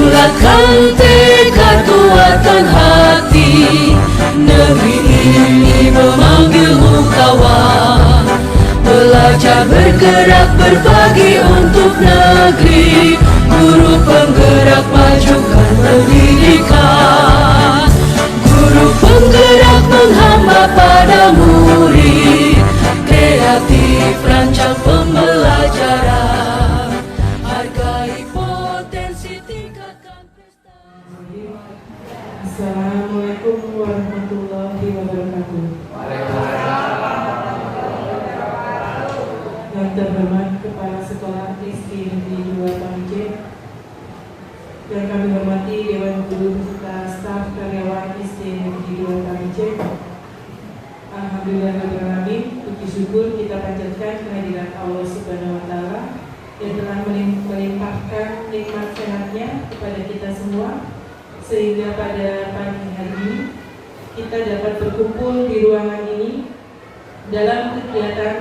Bulatkan tekad, kuatkan hati. Negeri ini memanggilmu kawan. Belajar bergerak berbagi untuk negeri. Guru penggerak majukan pendidikan. Guru penggerak menghamba pada murid. Kreatif rancang pembelajaran. Hargai potensi, tingkatkan prestasi. Assalamualaikum warahmatullahi wabarakatuh. Yang terhormat Kepala Sekolah SD Negeri 2 Pamijen, yang kami hormati Dewan Guru beserta staf karyawan SD Negeri 2 Pamijen. Alhamdulillahirrahmanirrahim, puji syukur kita panjatkan kehadiran Allah Subhanahu wa Ta'ala yang telah melimpahkan nikmat sehatnya kepada kita semua, sehingga pada pagi hari ini kita dapat berkumpul di ruangan ini dalam kegiatan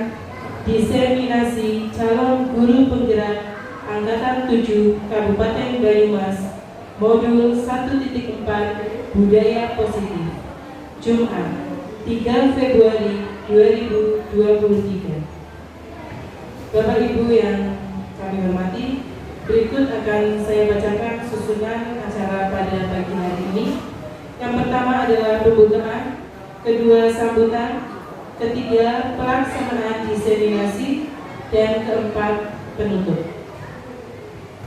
diseminasi calon guru penggerak Angkatan 7 Kabupaten Banyumas Modul 1.4 Budaya Positif, Jumat 3 Februari 2023. Bapak Ibu yang kami hormati, berikut akan saya bacakan susunan acara pada pagi hari ini. Yang pertama adalah pembukaan, kedua sambutan, ketiga pelaksanaan diseminasi, dan keempat penutup.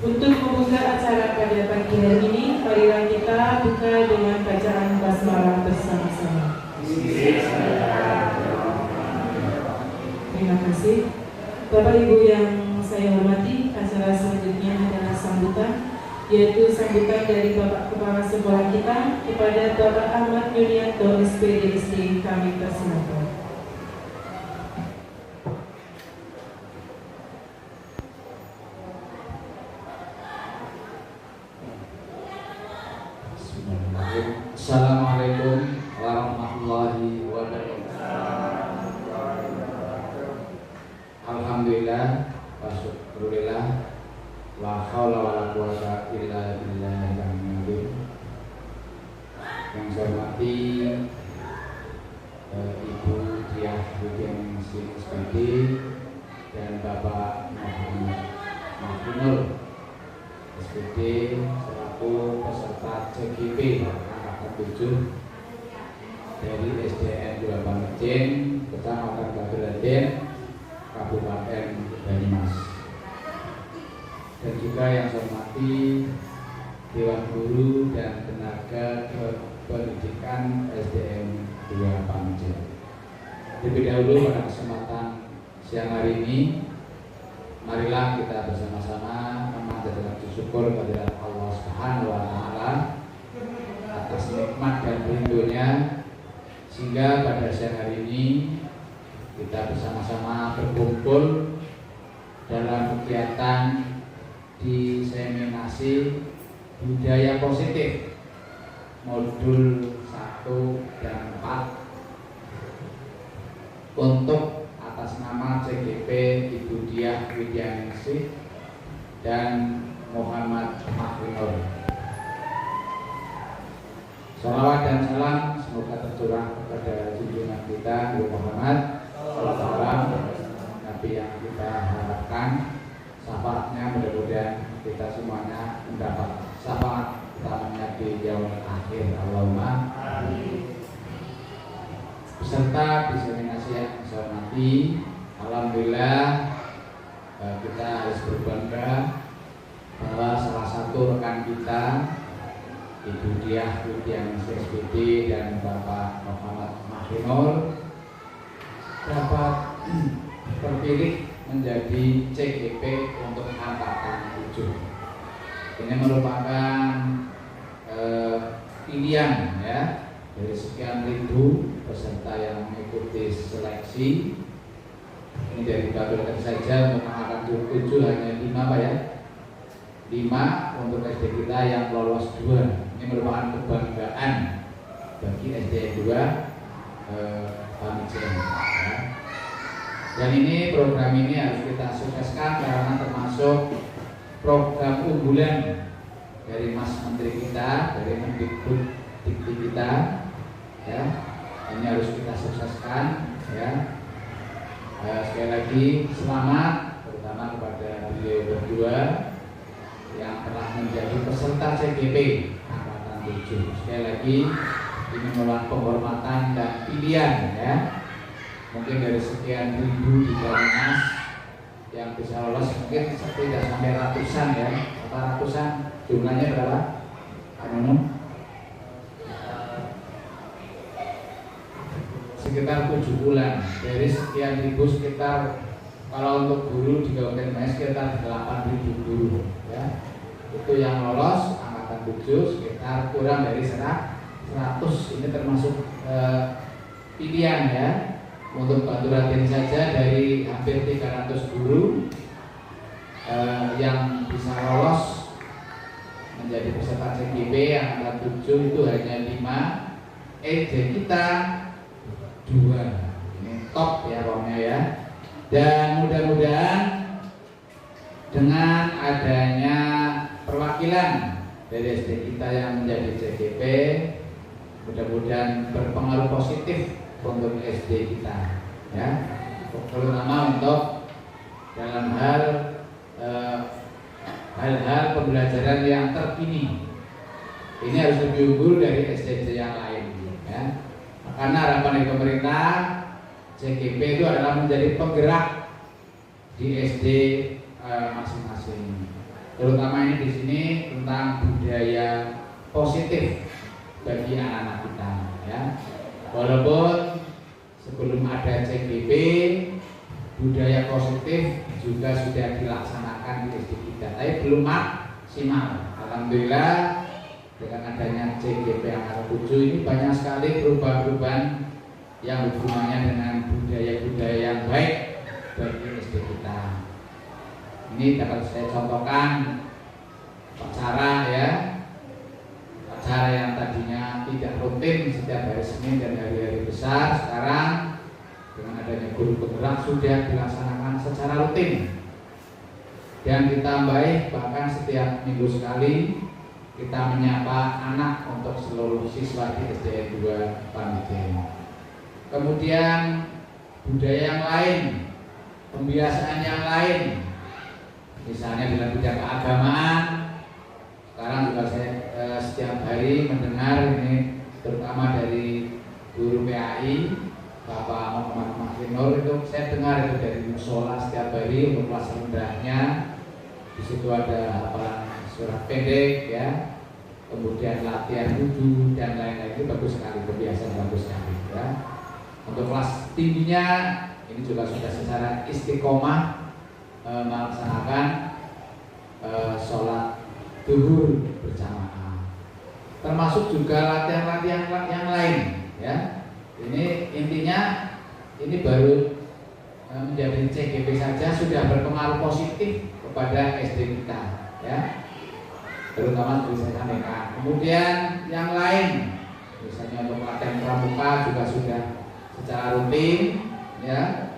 Untuk membuka acara pada pagi hari ini, marilah kita buka dengan bacaan basmalah bersama-sama. Terima kasih. Bapak Ibu yang saya hormati, acara selanjutnya adalah sambutan, yaitu sambutan dari Bapak Kepala Sekolah kita kepada Bapak Ahmad Yunianto SPD SD, kami persilakan. Assalamualaikum warahmatullahi wabarakatuh. Alhamdulillah wa syukurillah la haula wala quwwata illa billahil azim. Yang saya hormati Ibu Diah Widianingsih SPD dan Bapak Muhammad Mahfudnur SPD selaku peserta CGP Angkatan 7 dari SDN 2 Pamijen, Kecamatan Bageladen, Kabupaten Banyumas. Dan juga yang saya hormati Dewan Guru dan Tenaga Pendidikan SDN 2 Pamijen. Terlebih dahulu pada kesempatan siang hari ini, marilah kita bersama-sama memanjatkan syukur kepada Allah Subhanahu wa Ta'ala atas nikmat dan ridhonya, sehingga pada siang hari ini kita bersama-sama berkumpul dalam kegiatan diseminasi budaya positif modul 1 dan 4 untuk atas nama CGP Ibu Diah Widianingsih dan Muhammad Mahfudnur. Shalawat dan salam semoga tercurah kepada junjungan kita Nabi Muhammad SAW, Nabi yang kita harapkan syafaatnya, mudah-mudahan kita semuanya mendapat syafaat utamanya di yaumul akhir. Allahumma amin. Beserta diseminasi yang saya hormati, alhamdulillah kita harus berbangga bahwa salah satu rekan kita Ibu Diah Widianingsih SPD dan Bapak Muhammad Mahfudnur dapat terpilih menjadi CGP untuk Angkatan 7. Ini merupakan pilihan ya dari sekian ribu peserta yang mengikuti seleksi. Ini dari Bapak saja untuk Angkatan 7 hanya 5 Pak ya. 5 untuk SD kita yang lolos 2. Ini merupakan kebanggaan bagi SD 2 Pamijen ya. Dan ini program ini harus kita sukseskan karena termasuk program unggulan dari Mas Menteri kita, dari Mendikbud Dikti kita, ya. Ini harus kita sukseskan, ya. Sekali lagi selamat, terutama kepada beliau berdua yang telah menjadi peserta CGP Angkatan 7. Sekali lagi ini merupakan penghormatan dan pilihan, ya. Mungkin dari sekian ribu di Banyumas yang bisa lolos mungkin tidak sampai ratusan, ya. Ratusan jumlahnya berapa? Anu? Sekitar 7 bulan. Dari sekian ribu sekitar, kalau untuk guru di Kabupaten Banyumas sekitar 8.000 guru, ya. Itu yang lolos angkatan 7 sekitar kurang dari 100. Ini termasuk pilihan, ya. Untuk bantu latihan saja dari hampir 300 guru yang bisa lolos menjadi peserta CGP angkatan 7 itu hanya 5. Kita 2. Ini top, ya pokoknya, ya. Dan mudah-mudahan dengan adanya perwakilan dari SD kita yang menjadi CGP, mudah-mudahan berpengaruh positif untuk SD kita, ya. Terutama untuk dalam hal-hal pembelajaran yang terkini. Ini harus lebih unggul dari SD yang lain, ya. Karena harapan dari pemerintah, CGP itu adalah menjadi penggerak di SD masing-masing. Terutama ini di sini tentang budaya positif bagi anak-anak kita, ya. Walaupun sebelum ada CGP, budaya positif juga sudah dilaksanakan di SD kita, tapi belum maksimal. Alhamdulillah dengan adanya CGP angkatan 7 ini banyak sekali perubahan-perubahan yang hubungannya dengan budaya-budaya yang baik bagi SD kita. Ini dapat saya contohkan acara, ya. Acara yang tadinya tidak rutin setiap hari Senin dan hari-hari besar, sekarang dengan adanya guru penggerak sudah dilaksanakan secara rutin. Dan ditambahi bahkan setiap minggu sekali kita menyapa anak untuk seluruh siswa di SDN 2 Pamijaya. Kemudian budaya yang lain, pembiasaan yang lain, misalnya dalam bidang keagamaan. Sekarang juga saya setiap hari mendengar ini, terutama dari guru PAI Bapak Muhammad Makrinur, itu saya dengar itu dari musola setiap hari untuk kelas rendahnya. Di situ ada hafalan surat pendek, ya, kemudian latihan wudhu dan lain-lain. Itu bagus sekali, kebiasaan bagus sekali, ya. Untuk kelas tingginya ini juga sudah secara istiqomah melaksanakan sholat zuhur berjamaah, termasuk juga latihan-latihan yang lain, ya. Ini intinya ini baru menjadi CGP saja sudah berpengaruh positif kepada SD kita, ya, terutama seperti saya sampaikan. Kemudian yang lain, misalnya untuk latihan pramuka juga sudah secara rutin, ya.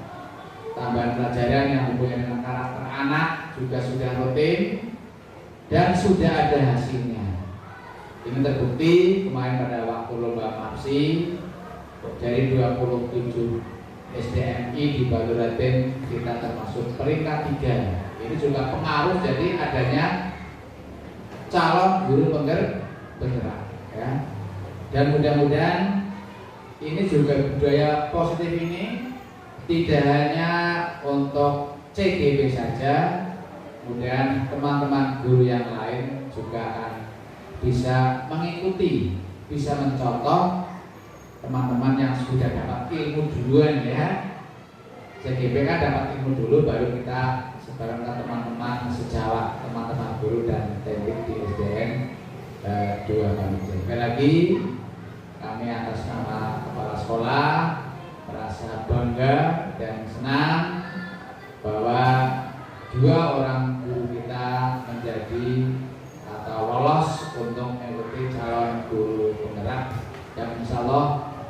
Tambahan pelajaran yang hubungannya dengan karakter anak juga sudah rutin dan sudah ada hasilnya. Ini terbukti kemarin pada waktu lomba MAPSI dari 27 SDMI di Banyuraden kita termasuk peringkat 3. Ini juga pengaruh jadi adanya calon guru penggerak, ya. Dan mudah-mudahan ini juga budaya positif ini tidak hanya untuk CGP saja, kemudian teman-teman guru yang lain juga akan bisa mengikuti, bisa mencontoh teman-teman yang sudah dapat ilmu duluan, ya. CGP kan dapat ilmu dulu, baru kita sebarang teman-teman sejawat, teman-teman guru dan teknik di SDN 2 Pamijaya. Sekali lagi kami atas nama kepala sekolah merasa bangga dan senang bahwa 2 orang guru kita menjadi atau lolos untuk mengikuti calon guru penggerak yang insya Allah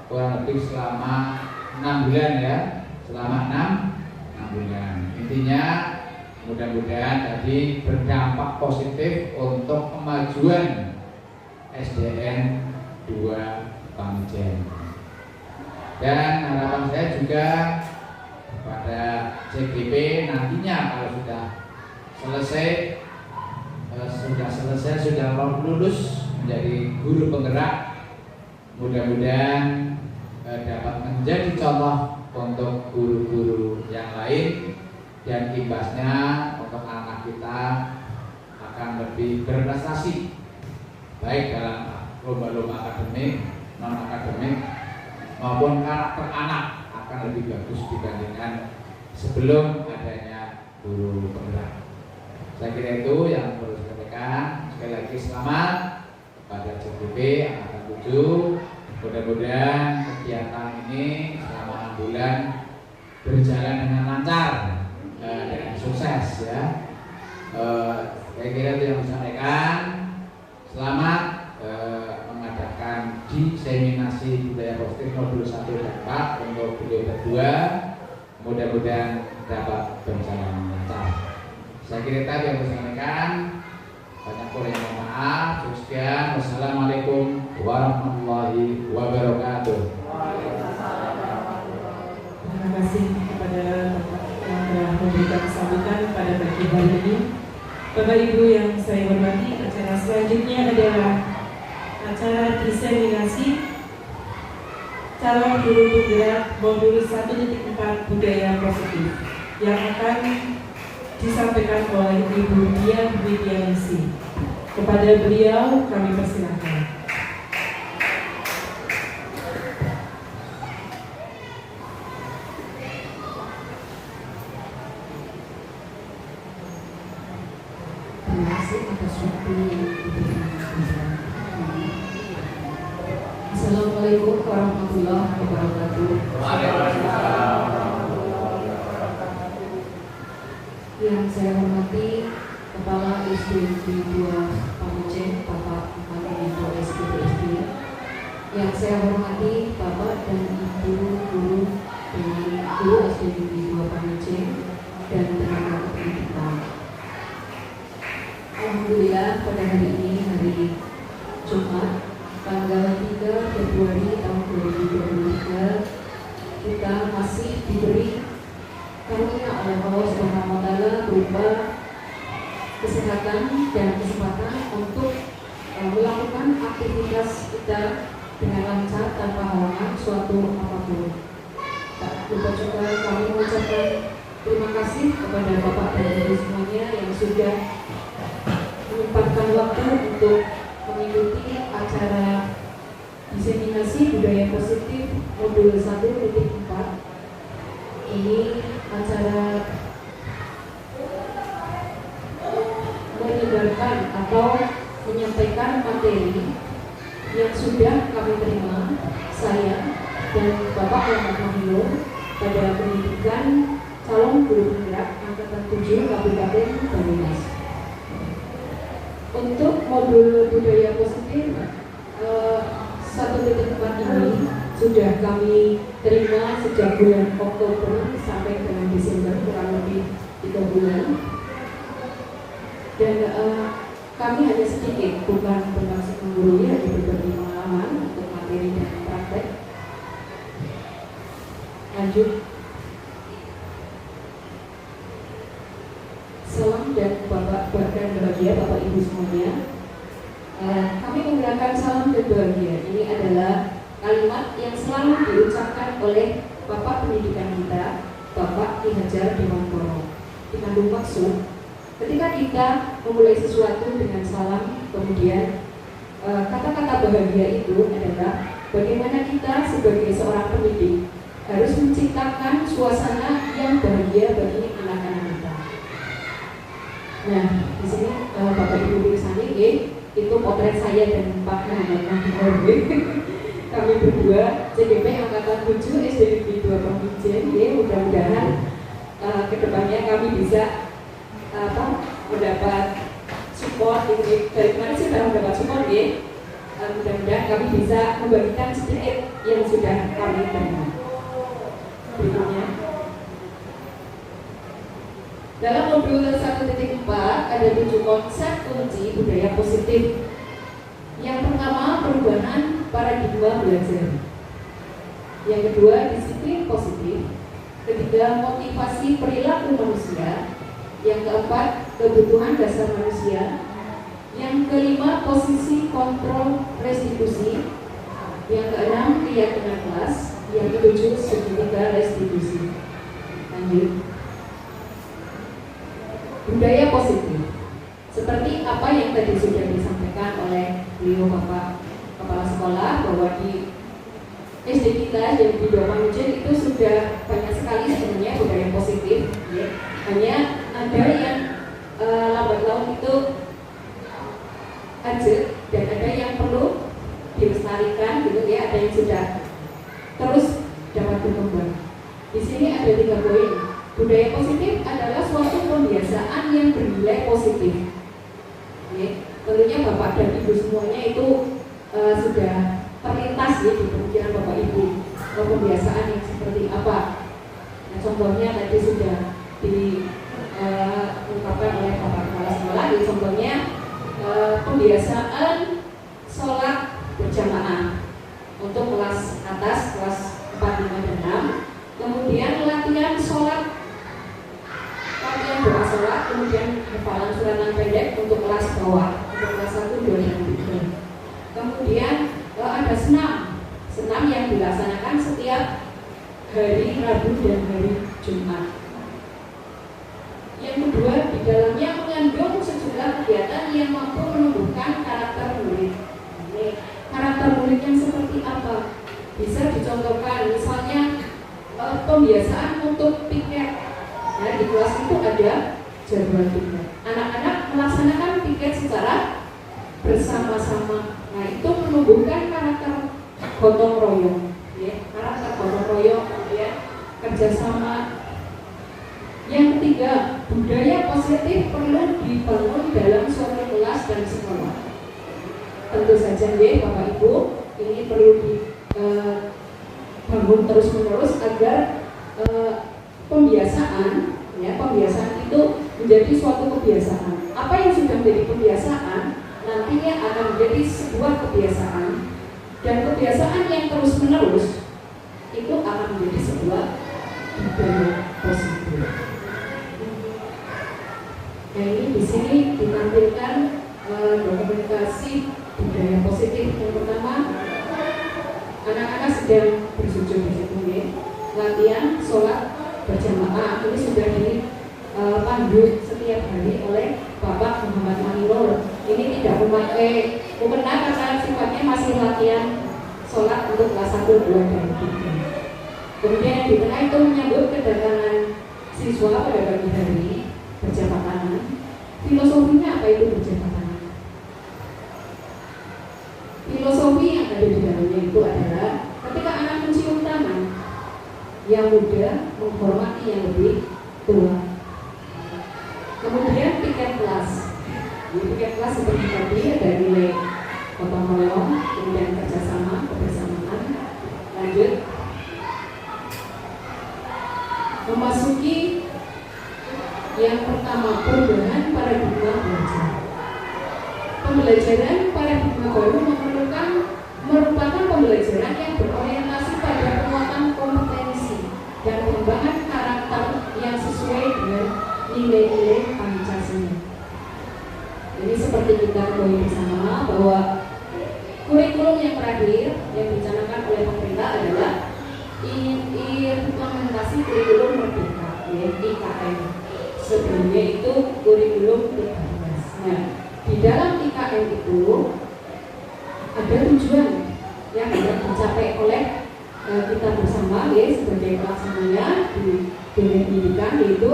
kurang lebih selama 6 bulan, ya, selama 6 bulan. Intinya Mudah-mudahan tadi berdampak positif untuk kemajuan SDN 2 Pamijen. Dan harapan saya juga pada CGP nantinya kalau sudah selesai sudah lulus menjadi guru penggerak, mudah-mudahan dapat menjadi contoh untuk guru-guru yang lain, dan imbasnya untuk anak kita akan lebih berprestasi baik dalam lomba-lomba akademik, non akademik maupun karakter anak akan lebih bagus dibandingkan sebelum adanya guru penggerak. Saya kira itu yang perlu saya sampaikan. Sekali lagi selamat kepada CGP Angkatan 7. Mudah-mudahan kegiatan ini selama 6 bulan berjalan dengan lancar dan sukses ya. Saya kira itu yang bisa sampaikan. Selamat mengadakan diseminasi budaya positif modul 1 dan 4 untuk beliau berdua. Mudah-mudahan dapat berjalan lancar. Saya kira tadi yang saya sampaikan. Banyak kurang yang mohon maaf. Sekian. Wassalamualaikum warahmatullahi wabarakatuh. Terima kasih kepada Bapak yang telah memberikan sambutan pada pagi hari ini. Bapak Ibu yang saya hormati, acara selanjutnya adalah acara diseminasi calon guru penggerak modul 1.4 budaya positif yang akan disampaikan oleh Ibu Dian Widianisi. Kepada beliau kami persilahkan. Terima kasih atas waktu yang diberikan. Assalamualaikum warahmatullahi wabarakatuh. Yang saya hormati Kepala SDN 2 Pamijen, Bapak Ibu SDN. Yang saya hormati Bapak dan Ibu guru dengan guru SDN 2 Pamijen dan tenaga pendidikan. Alhamdulillah pada hari ini, hari Jumat tanggal 3 Februari tahun 2023, kita masih diberi karunia oleh Allah Subhanahu wa Ta'ala berupa kesehatan dan kesempatan untuk melakukan aktivitas kita dengan lancar tanpa halangan suatu apapun. Tak lupa juga kami mengucapkan terima kasih kepada Bapak dan Ibu semuanya yang sudah menyempatkan waktu untuk mengikuti acara diseminasi budaya positif modul 1.4. Ini acara menyebarkan atau menyampaikan materi yang sudah kami terima, saya dan Bapak Muhammad Mahilur pada pendidikan calon guru penggerak Angkatan 7 Kabupaten Banyumas. Untuk modul budaya positif 1.4 ini sudah kami terima sejak bulan Oktober sampai dengan Desember, kurang lebih 3 bulan. Dan kami hanya sedikit, bukan bermaksud menggurui, hanya berbagi pengalaman untuk materi dan praktek. Lanjut. Salam dan Bapak dan bahagia Bapak Ibu semuanya. Kami menggunakan salam dan bahagia. Ini adalah kalimat yang selalu diucapkan oleh Bapak pendidikan kita, Bapak Ki Hajar Dewantoro. Dikandung maksud ketika kita memulai sesuatu dengan salam, kemudian kata-kata bahagia itu adalah bagaimana kita sebagai seorang pendidik harus menciptakan suasana yang bahagia bagi anak-anak kita. Nah, di sini Bapak Ibu tulisannya itu potret saya dan Pak Muhammad Mahilur. Kami berdua CGP Angkatan 7 SDN 2 Pamijen. Mudah-mudahan kedepannya kami bisa mendapat support dari mana sih dalam mendapat support mudah-mudahan kami bisa membagikan sedikit yang sudah kami terima. Berikutnya, dalam modul modul 1.4 ada 7 konsep kunci budaya positif. Yang pertama, perubahan paradigma belajar. Yang kedua, disiplin positif. Ketiga, motivasi perilaku manusia. Yang keempat, kebutuhan dasar manusia. Yang kelima, posisi kontrol restitusi. Yang keenam, keyakinan kelas. Yang ketujuh, segitiga restitusi. Lanjut. Budaya positif. Seperti apa yang tadi sudah disampaikan oleh beliau Bapak Kepala Sekolah, bahwa di SD kita jadi di Domanujen itu sudah banyak sekali sebenarnya budaya positif, ya. Hanya ada yang lambat laun itu aja, dan ada yang perlu dilestarikan gitu ya, ada yang sudah terus dapat berkembang. Di sini ada 3 poin. Budaya positif adalah suatu pembiasaan yang bernilai positif. Ya, tentunya Bapak dan Ibu semuanya itu sudah terlintas ya di pemikiran Bapak Ibu pembiasaan yang seperti apa. Nah, contohnya tadi sudah diungkapkan oleh Bapak Kepala Sekolah. Di contohnya pembiasaan sholat berjamaah untuk kelas atas, kelas 4, 5, dan 6. Kemudian latihan doa sholat, kemudian hafalan suratan pendek untuk kelas bawah, untuk kelas 1, 2, dan 3. Kemudian ada senam yang dilaksanakan setiap hari Rabu dan hari Jumat. Yang kedua, di dalamnya mengandung sejumlah kegiatan yang mampu menumbuhkan karakter murid. Ini karakter murid yang seperti apa? Bisa dicontohkan, misalnya pembiasaan untuk piket. Nah, di kelas itu ada jadwal piket. Anak-anak melaksanakan piket secara bersama-sama. Nah, itu menumbuhkan karakter gotong royong, ya, karakter gotong royong, ya, kerjasama. Yang ketiga, budaya positif perlu dibangun dalam suatu kelas dan sekolah. Tentu saja, ya, Bapak Ibu, ini perlu dibangun terus-menerus agar pembiasaan itu menjadi suatu kebiasaan. Apa yang sudah menjadi kebiasaan nantinya akan menjadi sebuah kebiasaan, dan kebiasaan yang terus-menerus itu akan menjadi sebuah budaya positif. Nah, ini di sini ditampilkan dokumentasi budaya positif. Yang pertama, anak-anak sedang bersujud di situ, ya. Latihan sholat berjamaah ini sudah dipandu setiap hari oleh Bapak Muhammad Manirul. Ini tidak memakai mukena karena sifatnya masih latihan sholat untuk kelas 1, 2, dan 3. Kemudian yang di tengah itu menyambut kedatangan siswa pada pagi hari berjabat tangan. Filosofinya apa itu berjabat tangan? Filosofi yang ada di dalamnya itu adalah ketika anak mencium tangan, yang muda menghormati yang lebih tua. Kemudian piket kelas. Di piket kelas seperti tadi ada nilai gotong royong, kemudian kerjasama, kebersamaan. Lanjut, memasuki yang pertama, perubahan paradigma belajar. Pembelajaran paradigma baru merupakan pembelajaran yang berorientasi pada penguatan kompetensi dan pengembangan karakter yang sesuai dengan nilai-nilai Pancasila. Ini seperti kita ketahui bersama bahwa kurikulum yang terakhir yang dicanangkan oleh pemerintah adalah implementasi kurikulum merdeka, IKM. Sebelumnya itu kurikulum 13. Nah, di dalam IKM itu ada tujuan yang hendak dicapai oleh kita bersama, ya, sebagai pelaksananya di dunia pendidikan, yaitu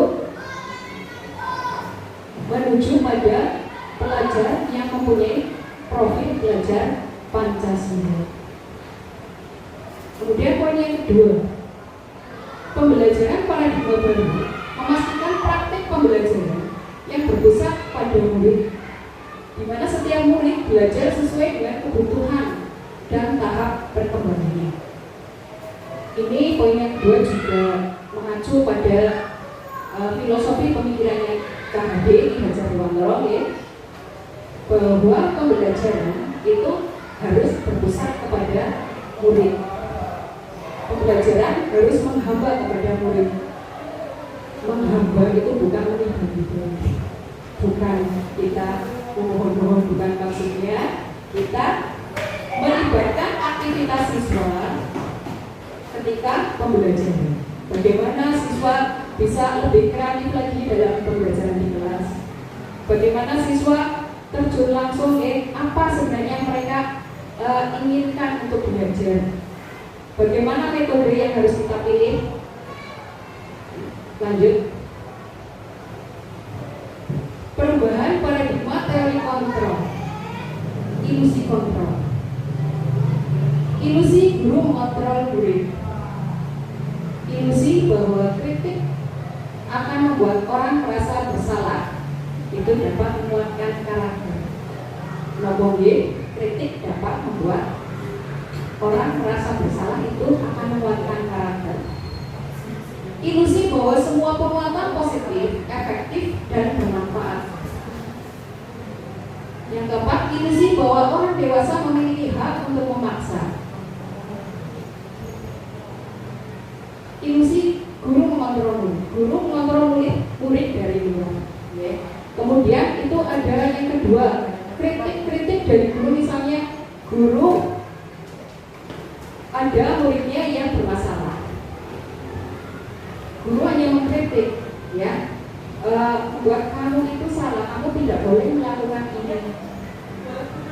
menuju pada pelajar yang mempunyai profil belajar Pancasila. Kemudian poin yang kedua, pembelajaran paradigma baru memastikan praktik pembelajaran yang berpusat pada murid, di mana setiap murid belajar sesuai dengan kebutuhan dan tahap perkembangannya. Ini poin yang kedua juga mengacu pada filosofi pemikirannya KHD ini Hajar Dewantara ya, bahwa pembelajaran itu harus berpusat kepada murid. Pembelajaran harus menghamba kepada murid. Menghamba itu bukan menibah-nibah, bukan kita memohon-mohon, bukan maksudnya kita melibatkan aktivitas siswa ketika pembelajaran. Bagaimana siswa bisa lebih kreatif lagi dalam pembelajaran di kelas. Bagaimana siswa terjun langsung apa sebenarnya mereka inginkan untuk belajar. Bagaimana metode yang harus kita pilih. Lanjut. Perubahan paradigma teori kontrol. Ilusi kontrol. Ilusi guru mengontrol murid. Ilusi bahwa kritik akan membuat orang merasa bersalah. Itu dapat menguatkan karakter. Ngomong kritik dapat membuat orang merasa bersalah, itu akan menguatkan karakter. Ilusi bahwa semua penguatan positif, efektif, dan bermanfaat. Yang keempat, ilusi bahwa orang dewasa memiliki hak untuk memaksa. Ilusi guru mengontrol murid dari luar. Ya. Kemudian itu ada yang kedua, kritik dari guru, misalnya guru ada muridnya yang bermasalah. Guru hanya mengkritik, ya, buat kamu itu salah, kamu tidak boleh melakukan ini.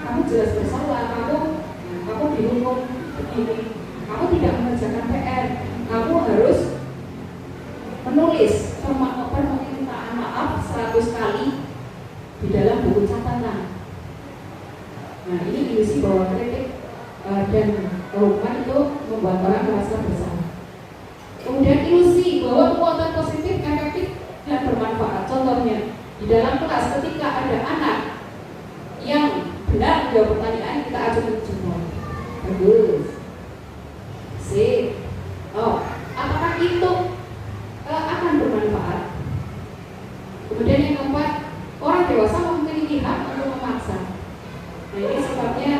Kamu jelas bersalah, kamu dihukum begini, kamu tidak mengerjakan PR, kamu harus menulis permintaan maaf 100 kali di dalam buku catatan. Nah, ini ilusi bahwa kritik dan hukuman itu membuat orang merasa bersalah. Kemudian ilusi bahwa penguatan positif, efektif, dan bermanfaat. Contohnya, di dalam kelas ketika ada anak yang benar menjawab pertanyaan, kita ajukan jempol. Bagus. Sip. Oh, apakah itu akan bermanfaat? Kemudian yang keempat, orang dewasa memiliki hak untuk memaksa. Nah, ini sifatnya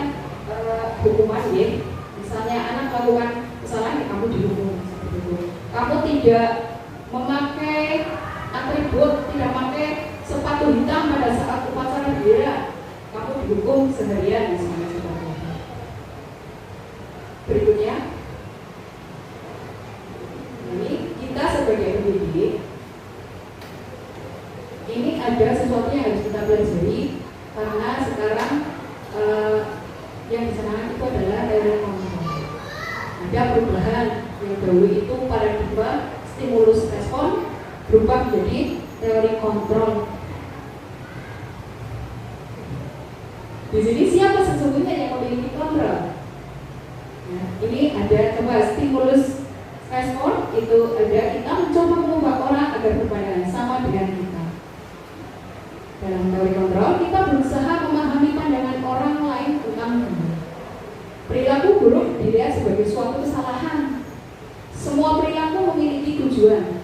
hukuman ya. Misalnya anak melakukan kesalahan, kamu dihukum seperti itu. Kamu tidak memakai atribut, tidak memakai sepatu hitam pada saat upacara bendera, kamu dihukum seharian misalnya seperti itu. Berikutnya, ini kita sebagai pendidik, ini ada sesuatu yang harus kita pelajari karena sekarang yang disenangkan itu adalah teori kontrol. Ada perubahan yang dahulu itu paradigma stimulus respon berubah menjadi teori kontrol. Di sini siapa sesungguhnya yang memiliki kontrol? Nah, ini ada coba stimulus respon itu ada, kita mencoba mengubah orang agar berpandangan sama dengan kita. Dalam teori kontrol kita berusaha memahami pandangan orang lain tentang kita. Perilaku buruk dilihat sebagai suatu kesalahan. Semua perilaku memiliki tujuan.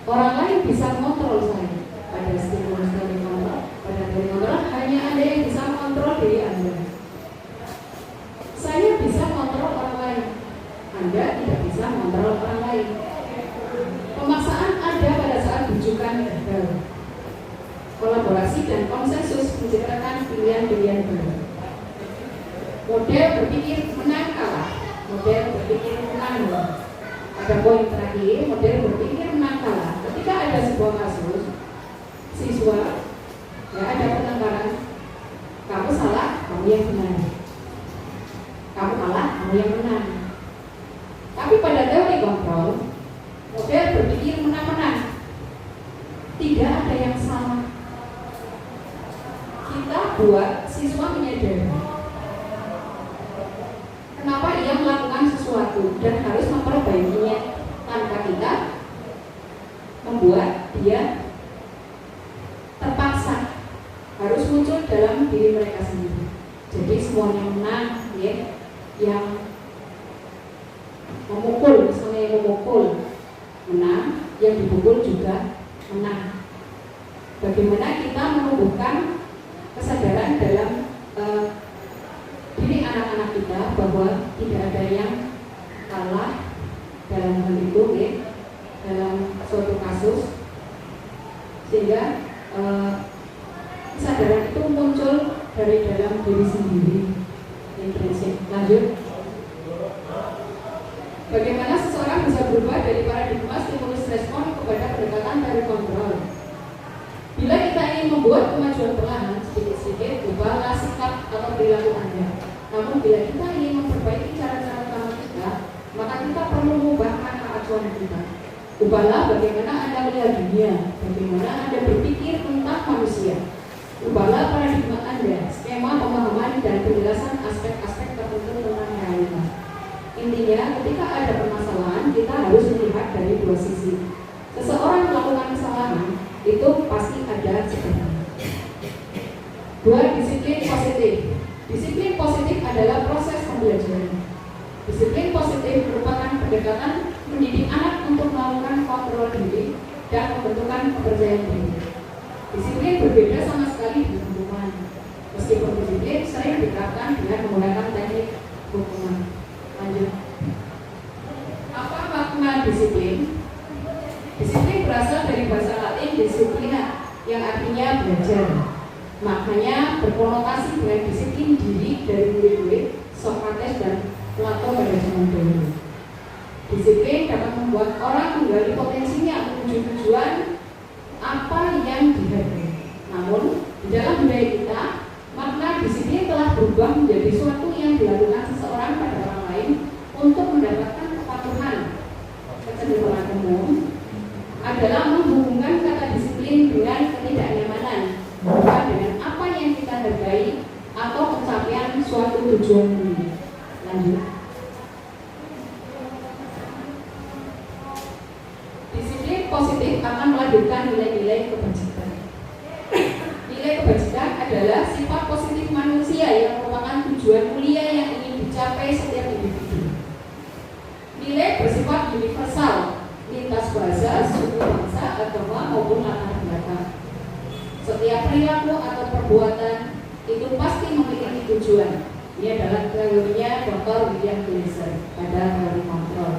Orang lain bisa mengontrol saya. Pada stimulus teori kontrol, pada teori kontrol hanya ada yang bisa mengontrol diri Anda. Saya bisa mengontrol orang lain. Anda tidak bisa mengontrol orang lain. Pemaksaan ada pada saat bujukan gagal. Kolaborasi dan konsensus menciptakan pilihan-pilihan baru. Model berpikir menang kalah, model berpikir menang. Ada poin terakhir, model berpikir menang kalah. Ketika ada sebuah kasus, siswa ya ada pertengkaran, kamu salah, kamu yang benar. Kamu kalah, kamu yang menang. Tapi pada teori kontrol, model berpikir menang-menang. Tidak ada yang salah. Kita buat siswa menyadari kenapa ia melakukan sesuatu dan harus memperbaikinya tanpa kita membuat dia terpaksa harus muncul dalam diri mereka sendiri. Jadi semuanya menang ya, yang memukul misalnya yang memukul menang, yang dipukul juga menang. bagaimana kita menumbuhkan kesadaran dalam diri anak-anak kita bahwa tidak ada yang kalah dalam hal itu, dalam suatu kasus, sehingga kesadaran itu muncul dari dalam diri sendiri. Prinsip. Lanjut. Bagaimana seseorang bisa berubah dari paradigma stimulus respon kepada pendekatan dari kontrol? Bila kita ingin membuat kemajuan perlahan sedikit-sedikit, ubahlah sikap atau perilaku Anda. Namun bila kita ingin memperbaiki cara-cara utama kita, maka kita perlu mengubah makna acuan kita. Ubahlah bagaimana Anda melihat dunia, bagaimana Anda berpikir tentang manusia. Ubahlah paradigma Anda, skema pemahaman dan penjelasan aspek-aspek tertentu tentang realitas. Intinya, ketika ada permasalahan, kita harus melihat dari dua sisi. Seseorang melakukan kesalahan, itu pasti ada sebabnya. 2. Disiplin positif. Disiplin positif adalah proses pembelajaran. Disiplin positif merupakan pendekatan mendidik anak untuk melakukan kontrol diri dan pembentukan kepercayaan diri. Disiplin berbeda sama sekali dengan hukuman. Meskipun disiplin sering diterapkan dengan menggunakan teknik hukuman. Lanjut. Apa makna disiplin? Disiplin berasal dari bahasa Latin disciplina, yang artinya belajar. Maknanya berkonotasi dengan disiplin diri dari murid-murid Socrates dan Plato pada zaman dahulu. Disiplin dapat membuat orang menggali potensinya menuju tujuan apa yang dihargai. Namun, di dalam budaya kita, makna disiplin telah berubah menjadi suatu yang dilakukan seseorang pada orang lain untuk mendapatkan kepatuhan. Kecenderungan umum adalah menghubungkan kata disiplin dengan ketidaknyamanan, bukan dengan apa yang kita hargai atau pencapaian suatu tujuan ini. Lanjut. Disiplin positif akan melahirkan nilai-nilai kebajikan. Nilai kebajikan adalah sifat positif manusia yang merupakan tujuan mulia yang ingin dicapai setiap individu. Nilai bersifat universal, lintas bahasa, suku, bangsa, agama maupun latar belakang. Setiap perilaku atau perbuatan itu pasti memiliki tujuan. Ini adalah teorinya Dr. William Glasser pada teori kontrol.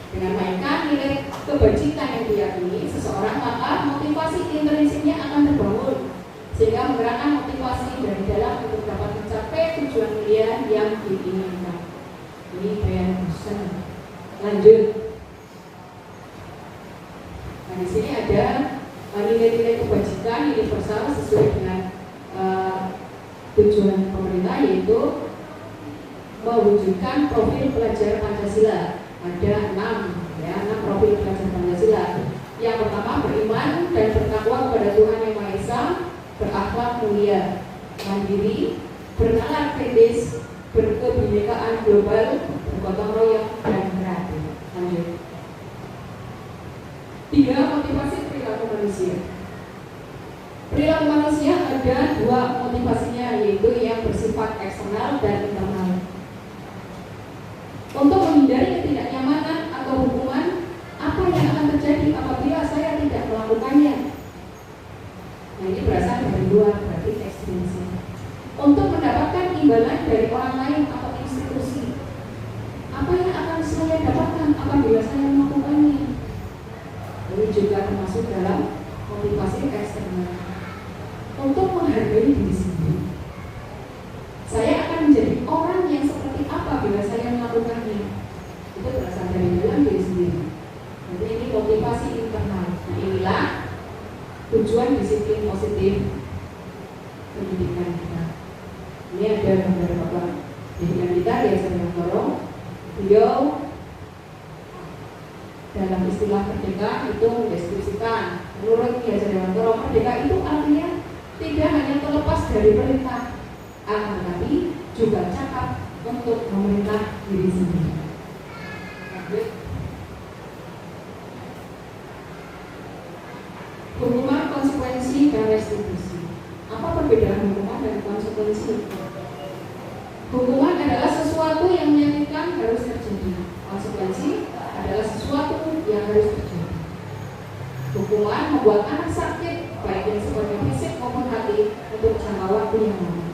Dengan mainkan nilai kebajikan yang diyakini seseorang, maka motivasi intrinsiknya akan terbangun, sehingga menggerakkan motivasi dari dalam untuk dapat mencapai tujuan mulia yang diinginkan. Ini Brian Busan. Lanjut. Nah, di sini ada nilai-nilai kebajikan universal sesuai dengan tujuan pemerintah, yaitu mewujudkan profil pelajar Pancasila. Ada 6 profil pelajar Pancasila. Yang pertama, beriman dan bertakwa kepada Tuhan Yang Maha Esa, berakhlak mulia, mandiri, bernalar kritis, berkebinekaan global, bergotong royong, dan kreatif. Lanjut. 3. Motivasi perilaku manusia. Perilaku manusia ada 2 motivasinya, yaitu yang bersifat eksternal dan internal. Untuk menghindari ketidaknyamanan atau hukuman, apa yang akan terjadi apabila saya tidak melakukannya? Nah, ini berasal dari luar, berarti ekstrinsik. Untuk mendapatkan imbalan dari orang lain atau institusi, apa yang akan saya dapatkan apabila saya melakukannya? Ini juga termasuk dalam motivasi eksternal. Untuk menghargai diri sendiri, saya akan menjadi orang yang seperti apa bila saya melakukannya. Itu berasal dari dalam diri sendiri. Jadi ini motivasi internal. Nah, inilah tujuan disiplin positif pendidikan kita. Ini ada gambar bapak pendidikan kita, Yayasan Mantoro. Beliau dalam istilah merdeka itu mendeskripsikan, menurut Yayasan Mantoro, merdeka itu artinya tidak hanya terlepas dari perintah, akan tetapi juga cakap untuk memerintah diri sendiri. Hukuman, konsekuensi, dan restitusi. Apa perbedaan hukuman dan konsekuensi? Hukuman adalah sesuatu yang menyakitkan harus terjadi. Konsekuensi adalah sesuatu yang harus terjadi. Hukuman membuat anak sakit, baik yang sifatnya fisik maupun hati, untuk jangka waktu yang lama.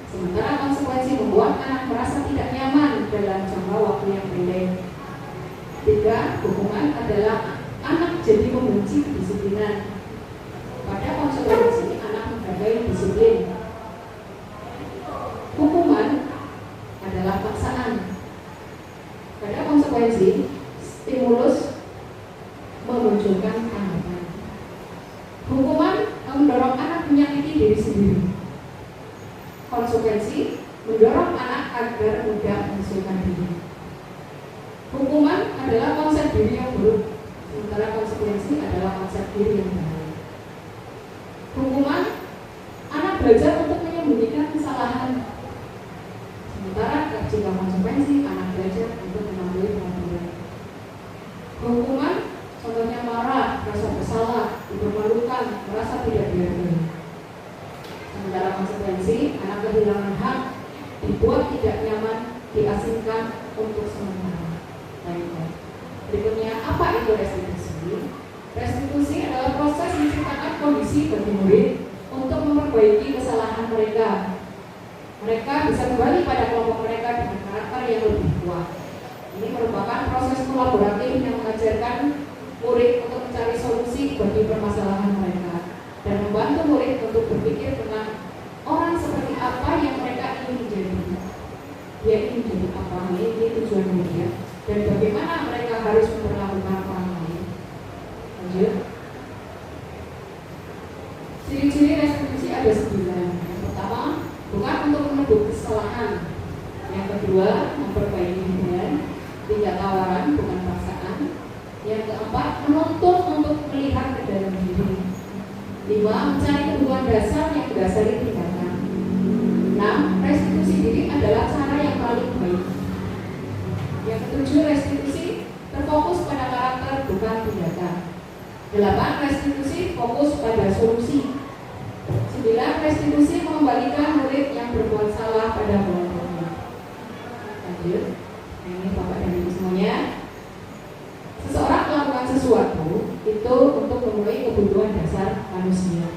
Sementara konsekuensi membuat anak merasa tidak nyaman dalam jangka waktu yang pendek. 3. Hukuman adalah anak jadi membenci kedisiplinan. Pada konsekuensi anak menghargai disiplin. Hukuman adalah paksaan. Pada konsekuensi stimulus memunculkan tanggapan. Hukuman mendorong anak menyakiti diri sendiri. Konsekuensi mendorong anak agar mudah menyesuaikan diri. Hukuman adalah konsep diri yang buruk, sementara konsekuensi adalah konsep diri yang baik. Hukuman anak belajar untuk menyembunyikan kesalahan, sementara jika konsekuensi anak belajar untuk mengambil pengetahuan. Hukuman contohnya marah, merasa bersalah, dipermalukan, merasa tidak dihargai. Sementara konsekuensi anak kehilangan hak, dibuat tidak nyaman, diasingkan untuk sementara. Baik. Berikutnya, apa itu restitusi? Restitusi adalah proses menciptakan kondisi bagi murid untuk memperbaiki kesalahan mereka. Mereka bisa kembali pada kelompok mereka dengan karakter yang lebih kuat. Ini merupakan proses kolaboratif yang mengajarkan murid untuk mencari solusi bagi permasalahan mereka dan membantu murid untuk berpikir tentang orang seperti apa yang mereka ingin menjadi. Dia ingin menjadi apa, ini tujuan murid, dan bagaimana mereka harus memperlakukan orang lain. Lanjut. Ciri-ciri restitusi ada 9. Yang pertama, bukan untuk menebus kesalahan. Yang kedua, memperbaiki hubungan. 3. Tawaran, bukan paksaan. Yang keempat, menuntut untuk melihat ke dalam diri. 5. Mencari kebutuhan dasar yang berdasari tindakan. 6. Restitusi diri adalah cara yang paling baik. Yang ketujuh, restitusi terfokus pada karakter bukan tindakan. 8. Restitusi fokus pada solusi. 9. Restitusi mengembalikan murid yang berbuat salah pada kelompoknya. Lanjut. Ini Bapak dan Ibu semuanya. Seseorang melakukan sesuatu itu untuk memenuhi kebutuhan dasar manusia.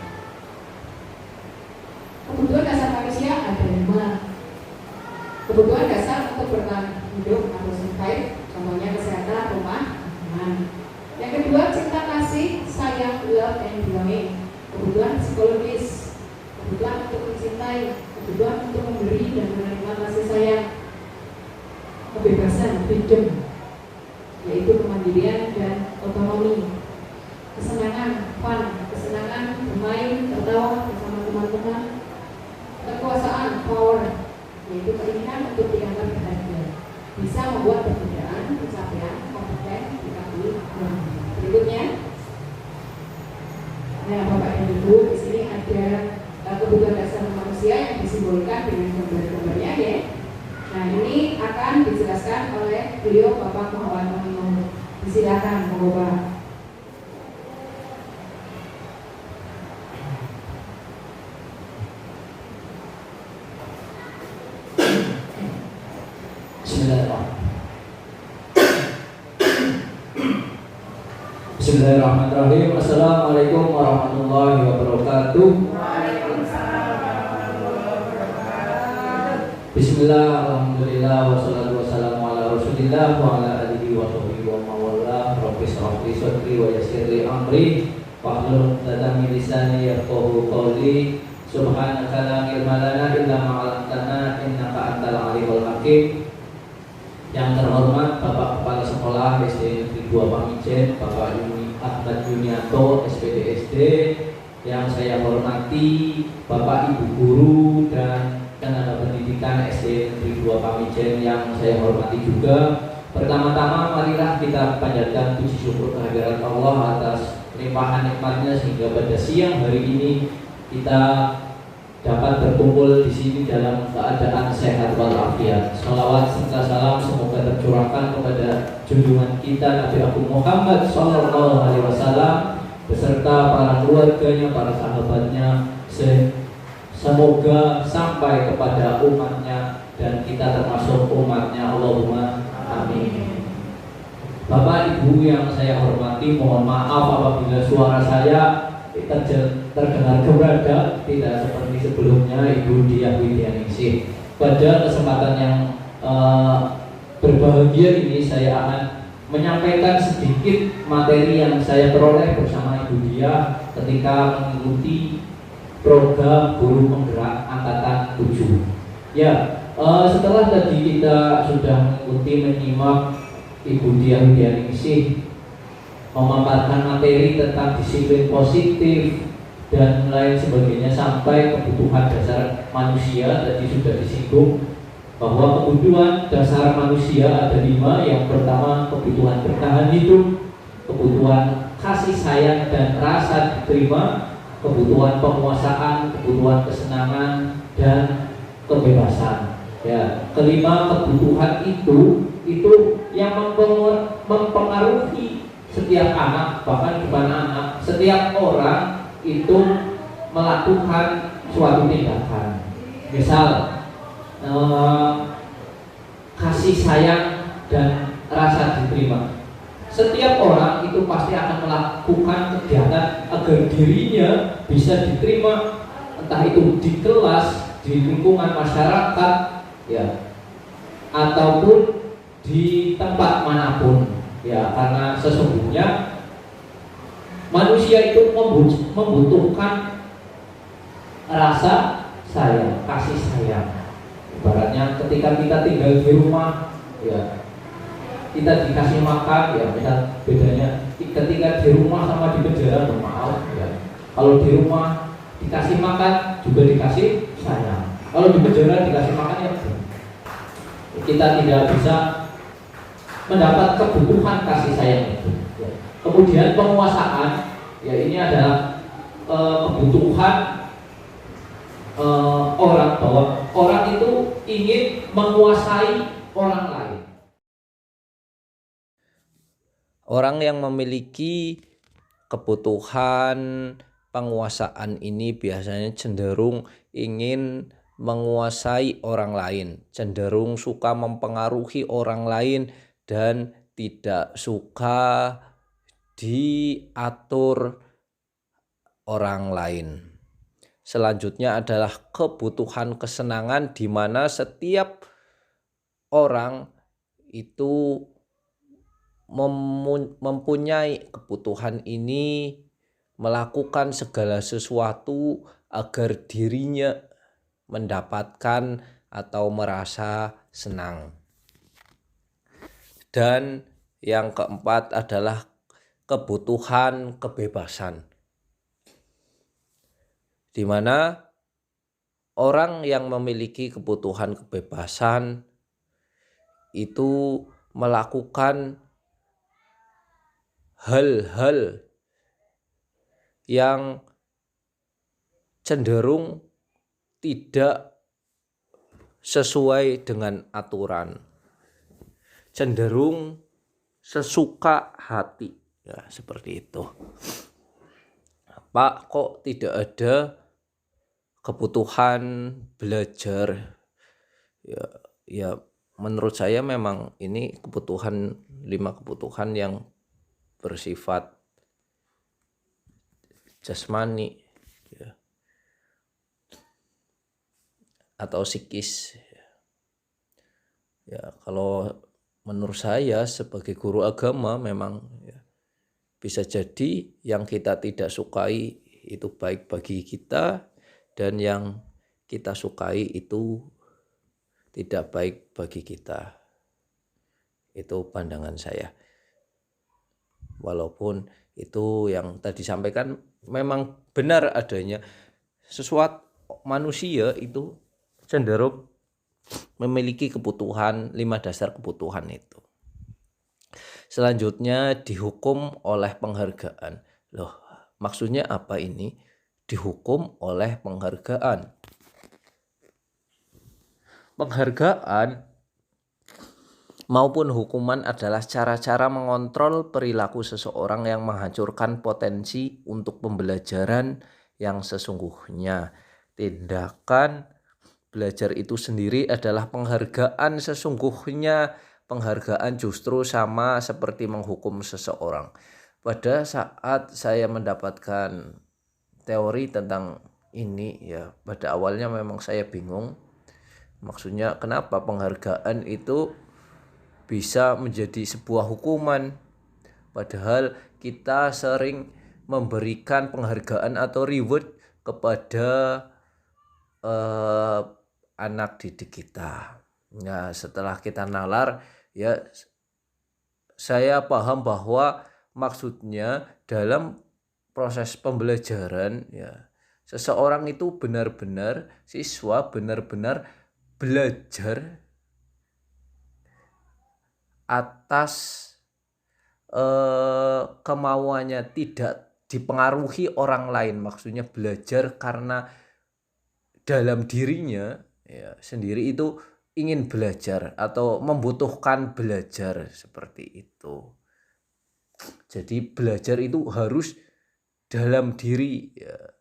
Kebutuhan dasar manusia ada 5. Kebutuhan dasar untuk bertahan hidup atau survive, contohnya kesehatan, rumah, aman. Yang kedua, cinta kasih, sayang, love and belonging. Kebutuhan psikologis, kebutuhan untuk mencintai, kebutuhan untuk memberi dan menerima kasih sayang. Kebebasan, freedom, yaitu kemandirian dan otonomi. Kesenangan, fun, kesenangan bermain, tertawa bersama teman-teman. Kekuasaan, power, yaitu keinginan untuk dianggap berharga, bisa membuat perbedaan, pencapaian, kompeten, dikakui. Berikutnya, nah Bapak dan Ibu, di sini ada kebutuhan dasar manusia yang disimbolkan dengan gambar-gambarnya ya. Nah ini akan dijelaskan oleh beliau Bapak Muhammad Mohaimin. Disilakan Bapak. Bismillahirrahmanirrahim. Assalamualaikum warahmatullahi wabarakatuh. Bismillah, alhamdulillah, wassalatu wassalamu ala rasulillah wa ala alihi wa sahbihi wa mawala. Rabbi shrah li sadri wa yassir li amri wahlul 'uqdatam min lisani yafqahu qawli. Subhanaka la ilma lana illa ma 'allamtana innaka antal alimul hakim. Yang terhormat Bapak Kepala Sekolah SD Negeri 2 Pamijen, Bapak Ahmad Yunianto, SPDSD. Yang saya hormati Bapak Ibu Guru dan tenaga pendidikan SD Negeri 2 Pamijen yang saya hormati juga. Pertama-tama marilah kita panjatkan puji syukur kehadirat Allah atas limpahan nikmatnya sehingga pada siang hari ini kita dapat berkumpul di sini dalam keadaan sehat walafiat. Sholawat serta salam semoga tercurahkan kepada junjungan kita Nabi Agung Muhammad Sallallahu Alaihi Wasallam beserta para keluarganya, para sahabatnya. Semoga sampai kepada umatnya dan kita termasuk umatnya. Allahumma amin. Bapak Ibu yang saya hormati, mohon maaf apabila suara saya terdengar gebradak, tidak seperti sebelumnya Ibu Diah Widianingsih. Pada kesempatan yang berbahagia ini saya akan menyampaikan sedikit materi yang saya peroleh bersama Ibu Diah ketika mengikuti program Guru Penggerak Angkatan 7. Ya, setelah tadi kita sudah mengikuti menyimak Ibu Diah Widianingsih memaparkan materi tentang disiplin positif dan lain sebagainya sampai kebutuhan dasar manusia, tadi sudah disinggung bahwa kebutuhan dasar manusia ada 5. Yang pertama kebutuhan bertahan hidup, kebutuhan kasih sayang dan rasa diterima, kebutuhan penguasaan, kebutuhan kesenangan dan kebebasan. Ya, kelima kebutuhan itu yang mempengaruhi setiap anak, bahkan bukan anak, setiap orang itu melakukan suatu tindakan. Misal kasih sayang dan rasa diterima. Setiap orang itu pasti akan melakukan kegiatan agar dirinya bisa diterima, entah itu di kelas, di lingkungan masyarakat, ya, ataupun di tempat manapun, ya, karena sesungguhnya manusia itu membutuhkan rasa sayang, kasih sayang. Ibaratnya ketika kita tinggal di rumah, ya, kita dikasih makan, ya, misal bedanya ketika di rumah sama di penjara, maaf, ya. Kalau di rumah dikasih makan juga dikasih sayang. Kalau di penjara dikasih makan, ya, kita tidak bisa mendapat kebutuhan kasih sayang itu. Ya. Kemudian penguasaan, ya, ini adalah kebutuhan orang, bahwa orang itu ingin menguasai orang lain. Orang yang memiliki kebutuhan penguasaan ini biasanya cenderung ingin menguasai orang lain, cenderung suka mempengaruhi orang lain dan tidak suka diatur orang lain. Selanjutnya adalah kebutuhan kesenangan, di mana setiap orang itu mempunyai kebutuhan ini, melakukan segala sesuatu agar dirinya mendapatkan atau merasa senang. Dan yang keempat adalah kebutuhan kebebasan, di mana orang yang memiliki kebutuhan kebebasan itu melakukan hal-hal yang cenderung tidak sesuai dengan aturan, cenderung sesuka hati, ya, seperti itu. Pak, kok tidak ada kebutuhan belajar? Ya, menurut saya memang ini kebutuhan 5 kebutuhan yang bersifat jasmani, ya, atau psikis. Ya, kalau menurut saya sebagai guru agama memang, ya, bisa jadi yang kita tidak sukai itu baik bagi kita, dan yang kita sukai itu tidak baik bagi kita. Itu pandangan saya. Walaupun itu yang tadi sampaikan memang benar adanya, sesuatu manusia itu cenderung memiliki kebutuhan 5 dasar kebutuhan itu. Selanjutnya dihukum oleh penghargaan. Loh, maksudnya apa ini? Dihukum oleh penghargaan. Penghargaan maupun hukuman adalah cara-cara mengontrol perilaku seseorang yang menghancurkan potensi untuk pembelajaran yang sesungguhnya. Tindakan belajar itu sendiri adalah penghargaan sesungguhnya penghargaan justru sama seperti menghukum seseorang. Pada saat saya mendapatkan teori tentang ini ya, pada awalnya memang saya bingung. Maksudnya kenapa penghargaan itu bisa menjadi sebuah hukuman, padahal kita sering memberikan penghargaan atau reward kepada anak didik kita. Nah, setelah kita nalar ya, saya paham bahwa maksudnya dalam proses pembelajaran ya, seseorang itu benar-benar, siswa benar-benar belajar atas kemauannya, tidak dipengaruhi orang lain. Maksudnya belajar karena dalam dirinya ya, sendiri itu ingin belajar atau membutuhkan belajar, seperti itu. Jadi belajar itu harus dalam diri ya.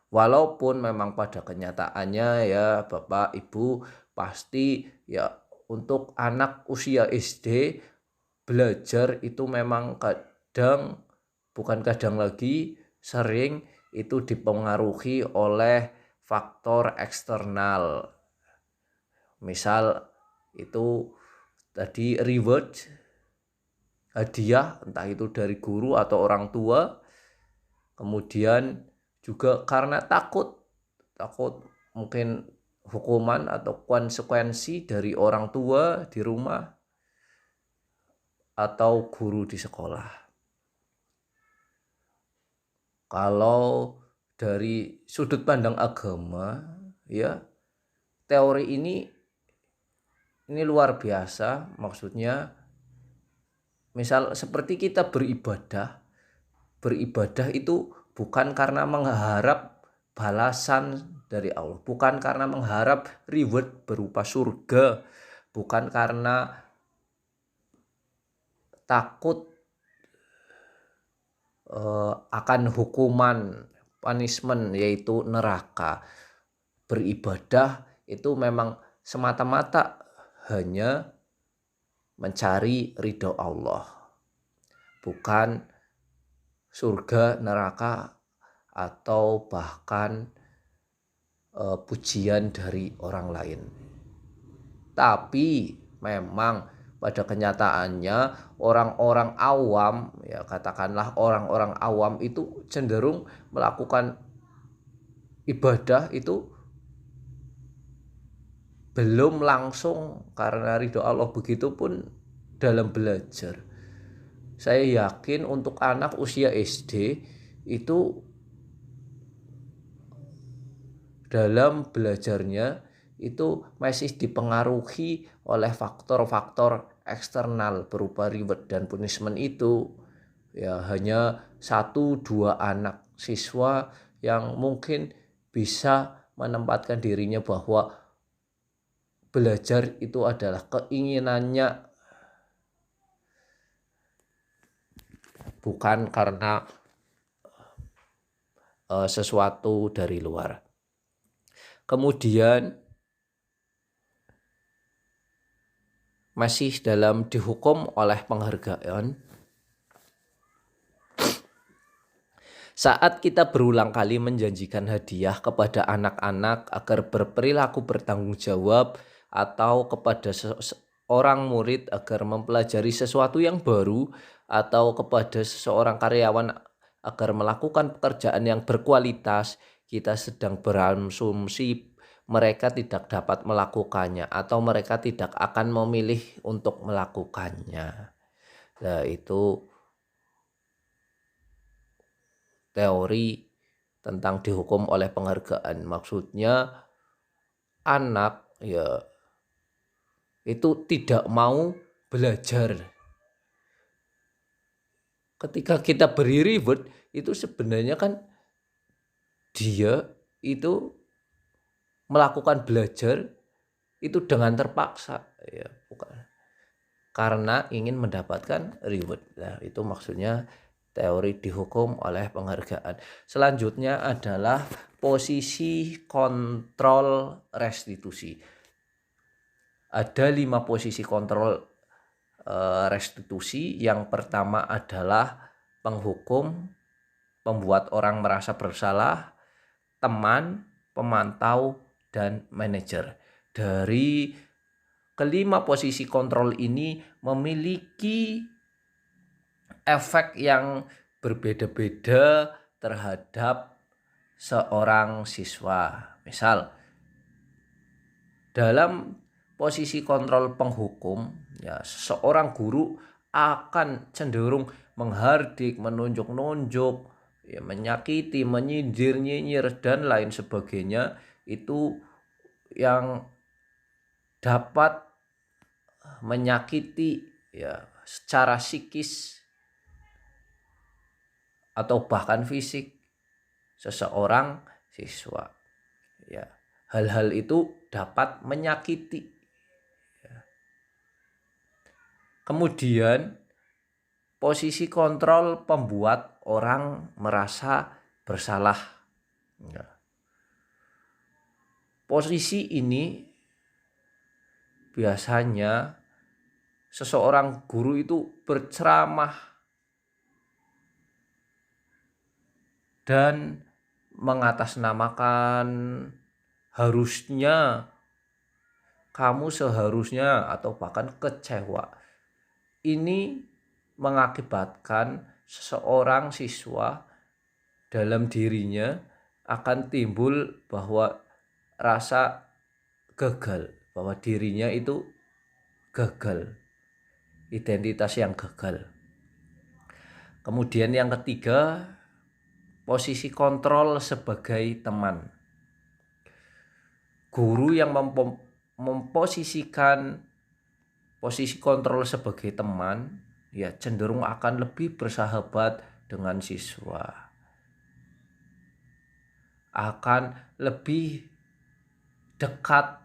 Walaupun memang pada kenyataannya ya Bapak Ibu pasti ya, untuk anak usia SD belajar itu memang sering itu dipengaruhi oleh faktor eksternal. Misal itu tadi reward, hadiah, entah itu dari guru atau orang tua. Kemudian juga karena takut mungkin hukuman atau konsekuensi dari orang tua di rumah atau guru di sekolah. Kalau dari sudut pandang agama ya, teori ini luar biasa. Maksudnya misal seperti kita beribadah itu bukan karena mengharap balasan dari Allah, bukan karena mengharap reward berupa surga, bukan karena takut akan hukuman, punishment, yaitu neraka. Beribadah itu memang semata-mata hanya mencari ridho Allah, bukan surga, neraka, atau bahkan pujian dari orang lain. Tapi memang pada kenyataannya orang-orang awam ya, katakanlah orang-orang awam itu cenderung melakukan ibadah itu belum langsung karena ridho Allah. Begitupun dalam belajar. Saya yakin untuk anak usia SD itu dalam belajarnya itu masih dipengaruhi oleh faktor-faktor eksternal berupa reward dan punishment itu. Ya, hanya 1-2 anak siswa yang mungkin bisa menempatkan dirinya bahwa belajar itu adalah keinginannya, bukan karena sesuatu dari luar. Kemudian masih dalam dihukum oleh penghargaan, saat kita berulang kali menjanjikan hadiah kepada anak-anak agar berperilaku bertanggung jawab, atau kepada seorang murid agar mempelajari sesuatu yang baru, atau kepada seseorang karyawan agar melakukan pekerjaan yang berkualitas, kita sedang berasumsi mereka tidak dapat melakukannya atau mereka tidak akan memilih untuk melakukannya. Nah, itu teori tentang dihukum oleh penghargaan. Maksudnya anak ya itu tidak mau belajar. Ketika kita beri reward itu sebenarnya kan dia itu melakukan belajar itu dengan terpaksa ya, bukan karena ingin mendapatkan reward. Nah, itu maksudnya teori dihukum oleh penghargaan. Selanjutnya adalah posisi kontrol restitusi. Ada 5 posisi kontrol restitusi. Yang pertama adalah penghukum, pembuat orang merasa bersalah, teman, pemantau, dan manajer. Dari kelima posisi kontrol ini memiliki efek yang berbeda-beda terhadap seorang siswa. Misal, dalam posisi kontrol penghukum, ya, seorang guru akan cenderung menghardik, menunjuk-nunjuk, ya, menyakiti, menyindir, nyinyir, dan lain sebagainya. Itu yang dapat menyakiti, ya, secara psikis atau bahkan fisik seseorang siswa. Ya, hal-hal itu dapat menyakiti. Ya. Kemudian posisi kontrol pembuat orang merasa bersalah. Ya. Posisi ini biasanya seseorang guru itu berceramah dan mengatasnamakan harusnya, kamu seharusnya, atau bahkan kecewa. Ini mengakibatkan seseorang siswa dalam dirinya akan timbul bahwa rasa gagal, bahwa dirinya itu gagal, identitas yang gagal. Kemudian yang ketiga, posisi kontrol sebagai teman. Guru yang memposisikan posisi kontrol sebagai teman, ya, cenderung akan lebih bersahabat dengan siswa, akan lebih dekat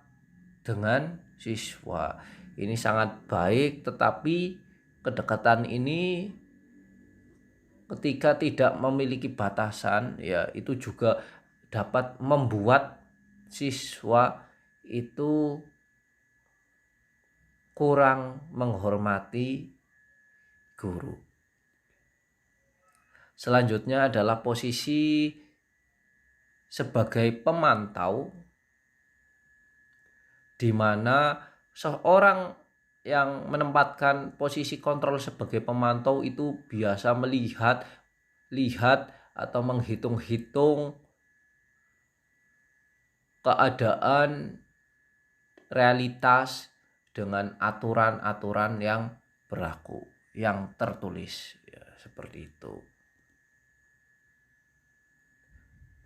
dengan siswa. Ini sangat baik, tetapi kedekatan ini ketika tidak memiliki batasan, ya, itu juga dapat membuat siswa itu kurang menghormati guru. Selanjutnya adalah posisi sebagai pemantau, di mana seorang yang menempatkan posisi kontrol sebagai pemantau itu biasa melihat atau menghitung-hitung keadaan realitas dengan aturan-aturan yang berlaku, yang tertulis, ya, seperti itu.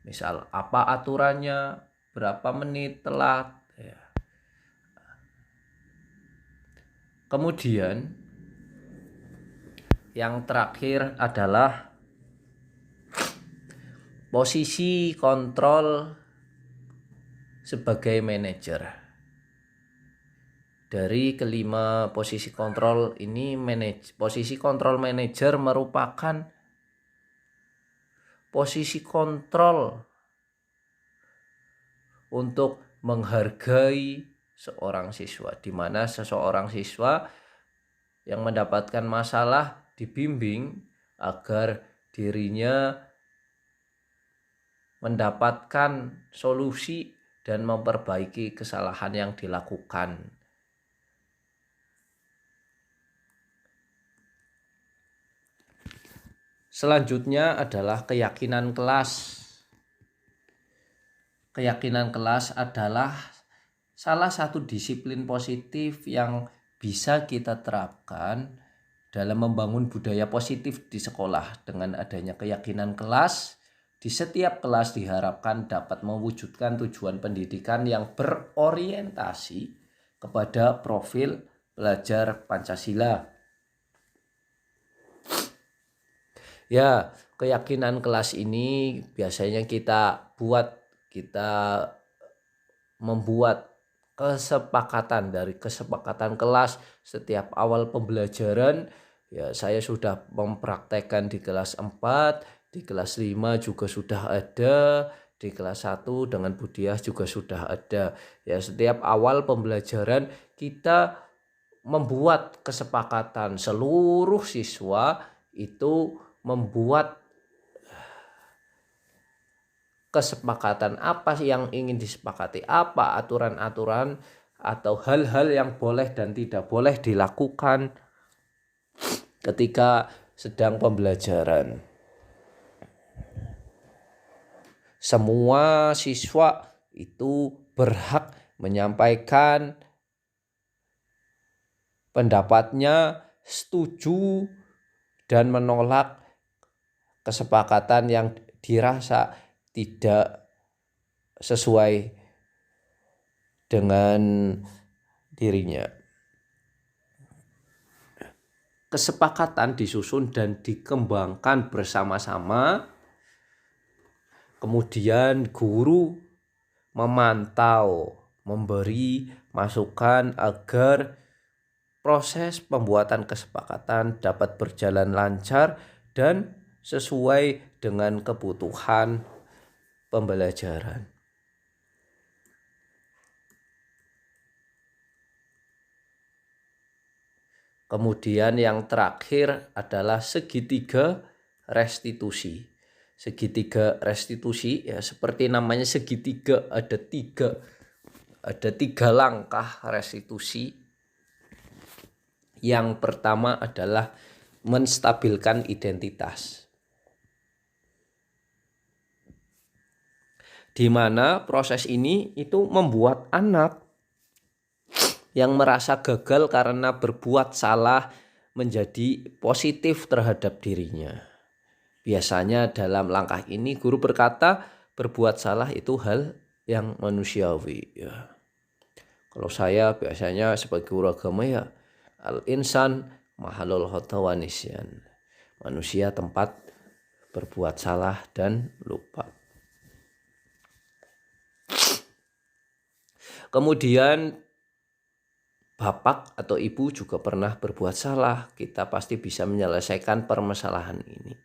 Misal, apa aturannya, berapa menit telat, ya. Kemudian yang terakhir adalah posisi kontrol sebagai manajer. Dari kelima posisi kontrol ini, posisi kontrol manajer merupakan posisi kontrol untuk menghargai seorang siswa, di mana seseorang siswa yang mendapatkan masalah dibimbing agar dirinya mendapatkan solusi dan memperbaiki kesalahan yang dilakukan. Selanjutnya adalah keyakinan kelas. Keyakinan kelas adalah salah satu disiplin positif yang bisa kita terapkan dalam membangun budaya positif di sekolah. Dengan adanya keyakinan kelas, di setiap kelas diharapkan dapat mewujudkan tujuan pendidikan yang berorientasi kepada profil pelajar Pancasila. Ya, keyakinan kelas ini biasanya kita membuat kesepakatan. Dari kesepakatan kelas setiap awal pembelajaran, ya, saya sudah mempraktekkan di kelas 4, di kelas 5 juga sudah ada, di kelas 1 dengan Budiah juga sudah ada. Ya, setiap awal pembelajaran kita membuat kesepakatan seluruh siswa itu membuat kesepakatan apa yang ingin disepakati, apa aturan-aturan atau hal-hal yang boleh dan tidak boleh dilakukan ketika sedang pembelajaran. Semua siswa itu berhak menyampaikan pendapatnya, setuju dan menolak kesepakatan yang dirasa tidak sesuai dengan dirinya. Kesepakatan disusun dan dikembangkan bersama-sama. Kemudian guru memantau, memberi masukan agar proses pembuatan kesepakatan dapat berjalan lancar dan sesuai dengan kebutuhan pembelajaran. Kemudian yang terakhir adalah segitiga restitusi. Segitiga restitusi ya seperti namanya segitiga, ada tiga langkah restitusi. Yang pertama adalah menstabilkan identitas, di mana proses ini itu membuat anak yang merasa gagal karena berbuat salah menjadi positif terhadap dirinya. Biasanya dalam langkah ini guru berkata berbuat salah itu hal yang manusiawi. Ya. Kalau saya biasanya sebagai guru agama ya al-insan mahalul khata wa nisyan. Manusia tempat berbuat salah dan lupa. Kemudian bapak atau ibu juga pernah berbuat salah. Kita pasti bisa menyelesaikan permasalahan ini.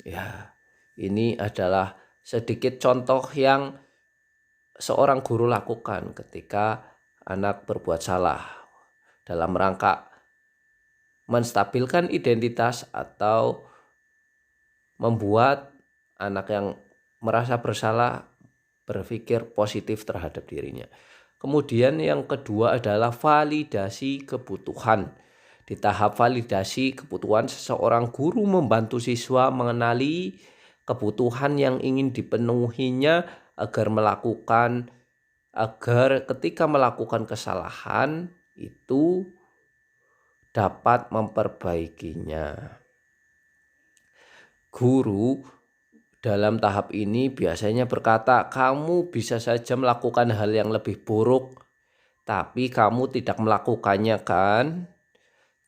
Ya, ini adalah sedikit contoh yang seorang guru lakukan ketika anak berbuat salah dalam rangka menstabilkan identitas atau membuat anak yang merasa bersalah berpikir positif terhadap dirinya. Kemudian yang kedua adalah validasi kebutuhan. Di tahap validasi kebutuhan, seseorang guru membantu siswa mengenali kebutuhan yang ingin dipenuhinya agar ketika melakukan kesalahan itu dapat memperbaikinya. Guru dalam tahap ini biasanya berkata, kamu bisa saja melakukan hal yang lebih buruk, tapi kamu tidak melakukannya kan?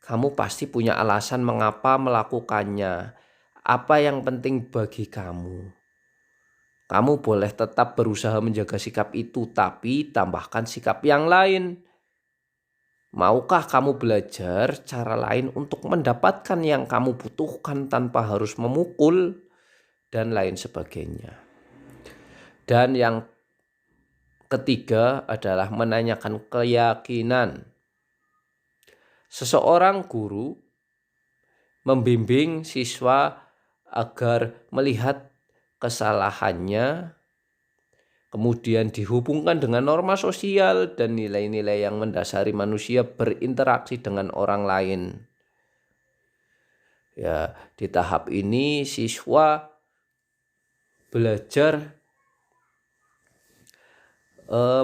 Kamu pasti punya alasan mengapa melakukannya. Apa yang penting bagi kamu? Kamu boleh tetap berusaha menjaga sikap itu, tapi tambahkan sikap yang lain. Maukah kamu belajar cara lain untuk mendapatkan yang kamu butuhkan tanpa harus memukul dan lain sebagainya. Dan yang ketiga adalah menanyakan keyakinan. Seseorang guru membimbing siswa agar melihat kesalahannya, kemudian dihubungkan dengan norma sosial dan nilai-nilai yang mendasari manusia berinteraksi dengan orang lain. Ya, di tahap ini siswa belajar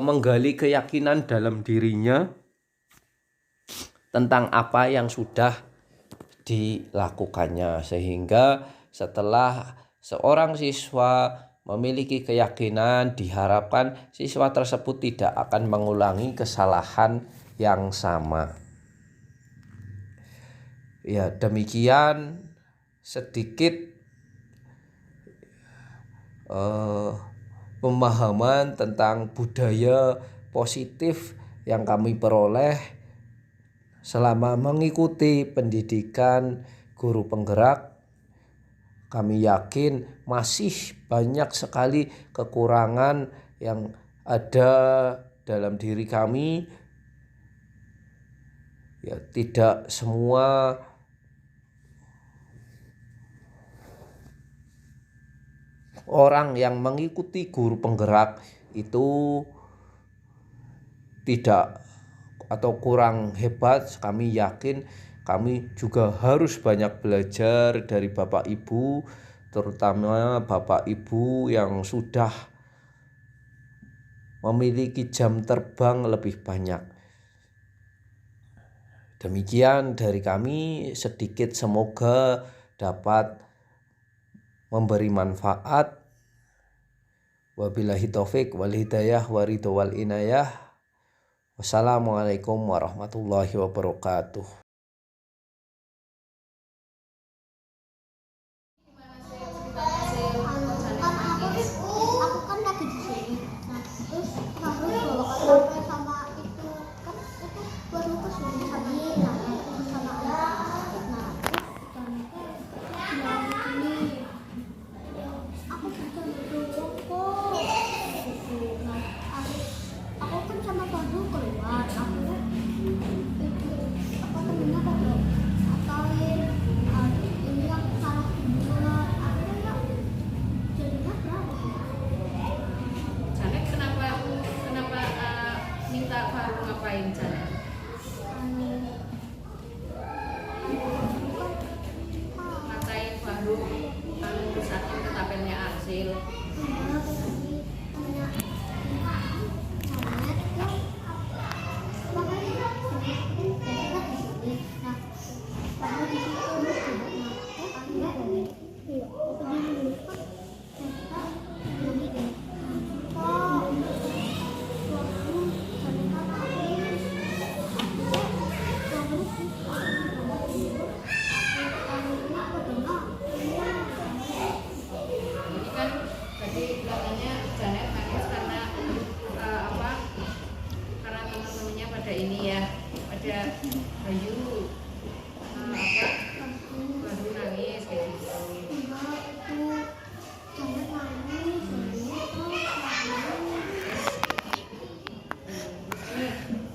menggali keyakinan dalam dirinya tentang apa yang sudah dilakukannya, sehingga setelah seorang siswa memiliki keyakinan, diharapkan siswa tersebut tidak akan mengulangi kesalahan yang sama. Ya, demikian sedikit pemahaman tentang budaya positif yang kami peroleh selama mengikuti pendidikan guru penggerak. Kami yakin masih banyak sekali kekurangan yang ada dalam diri kami, ya tidak semua orang yang mengikuti guru penggerak itu tidak atau kurang hebat. Kami yakin kami juga harus banyak belajar dari Bapak Ibu, terutama Bapak Ibu yang sudah memiliki jam terbang lebih banyak. Demikian dari kami sedikit, semoga dapat memberi manfaat. Wabillahi taufik wal hidayah wa ridho wal inayah. Wassalamualaikum warahmatullahi wabarakatuh. Aku kan lagi di sini. Nah, terus kamu bawa kafe sama itu kan itu baru ke sini sama Nina, sama anak. Nah, terus bilang gini, aku juga duduk kok. Nah, aku kan sama Pandu keluar. Aku itu apa namanya kalau ngatain ini yang salah benar. Akhirnya jadinya berapa? Janet kenapa minta Faru ngapain Janet? Ngatain Faru rusakin ketapelnya Arsil. Ini kan tadi katanya Janet nangis karena apa? Karena teman-temannya pada ini ya, pada Bayu apa? Baru nangis kayak gitu.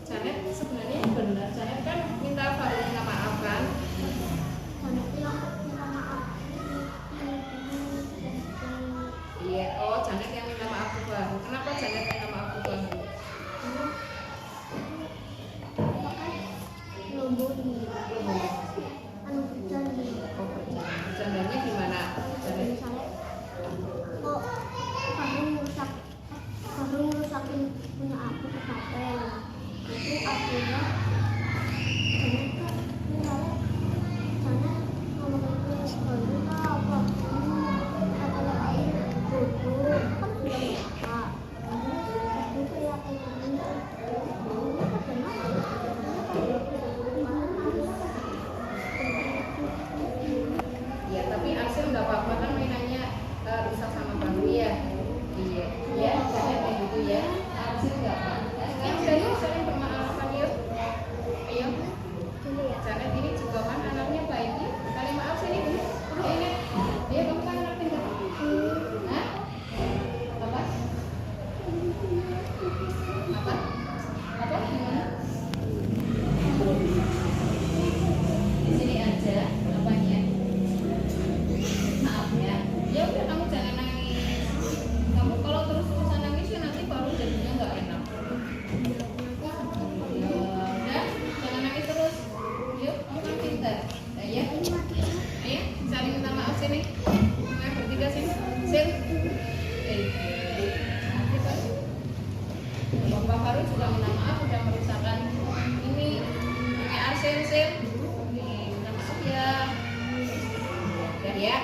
Janet sebenarnya benar. Janet kan minta Faru minta maaf kan? Iya. Oh, Janet yang minta maaf ke Faru. Kenapa Janet minta maaf ke Faru? Bercandanya gimana? Janet? Kamu ngerusakin punya aku ke kapel. Itu akhirnya Ya, tapi Arsil nggak apa-apa kan mainannya rusak sama Faru ya? Iya. Ya, Janet kayak gitu ya. Arsil nggak apa-apa. Yang sering bermaafkan yuk. Ayo. Janet ini juga kan anaknya baik ya. Kali maaf sini Bu. Ini. Dia kamu kan anak pintar. Hah? Apa? Apa? Apa? Gimana? Di sini aja apanya? Maaf ya. Ya udah kamu jangan nangis. Kamu kalau terus-terusan nangis ya nanti baru jadinya nggak enak. Ya udah, jangan nangis terus. Yuk, kamu kan pintar. Nah, ya. Ayo, saling minta maaf sini. Nah, bertiga sini. Sil. Bapak Faru juga minta maaf udah merusakkan ini. Ini Arsil, Sil. Minta maaf ya. Udah ya.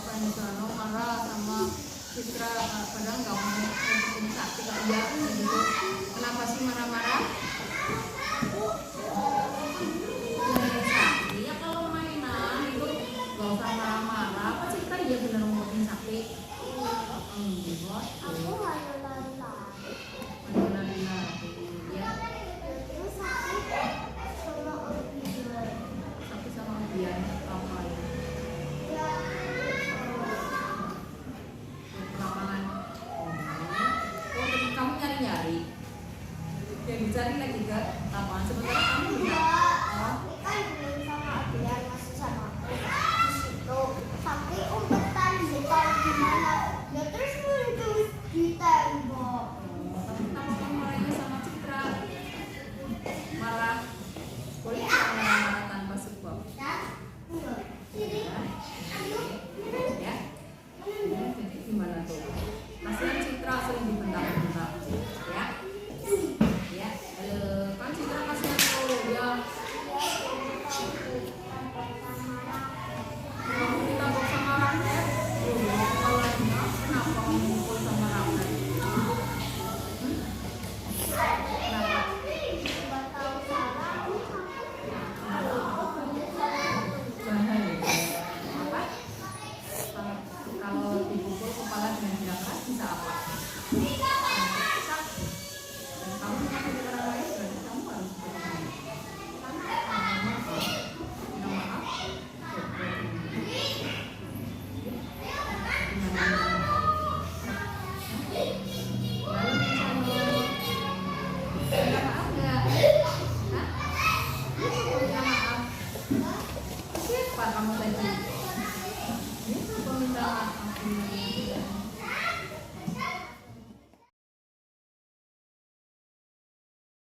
Kan marah sama Citra padahal nggak mau nunjukin sakti kak dia gitu. Kenapa sih marah-marah? Sakti ya kalau mainan itu nggak usah marah-marah. Apa Citra dia bener ngomongin sakti? Enggak. aku lari-lari. Lari-lari ya. Terus sakit sama Om Ijol. Sakti sama Om kejadian apa ya? Lapangan. Oh, kamu nyari-nyari. Yang dicari lagi ke lapangan sebenarnya kamu Iya, oh. kan belum sama Adrian masih sama aku di situ. Tapi umpetan gitu gimana? Ya terus muncul di tembok. Tapi kenapa kamu marahnya sama Citra? Marah. Boleh nggak marah tanpa sebab? Enggak. Sini. Ayo. Ya. Jadi gimana tuh? Kasihan Citra sering dibentak-bentak. Ya. Ya. Kan Citra kasihan tuh ya. Kamu ditangkap sama Raket. Kalau kenapa kamu ngumpul sama Raket? Kenapa? Buat tahu salah. Bahaya. Apa? Kalau dipukul kepala dengan jangka bisa apa? Rusak. Dan kamu menyakiti orang lain, berarti kamu harus bertanggung jawab. Minta maaf. Minta maaf nggak? Hah? Minta maaf. Siapa kamu tadi? Dia tuh peminta maaf.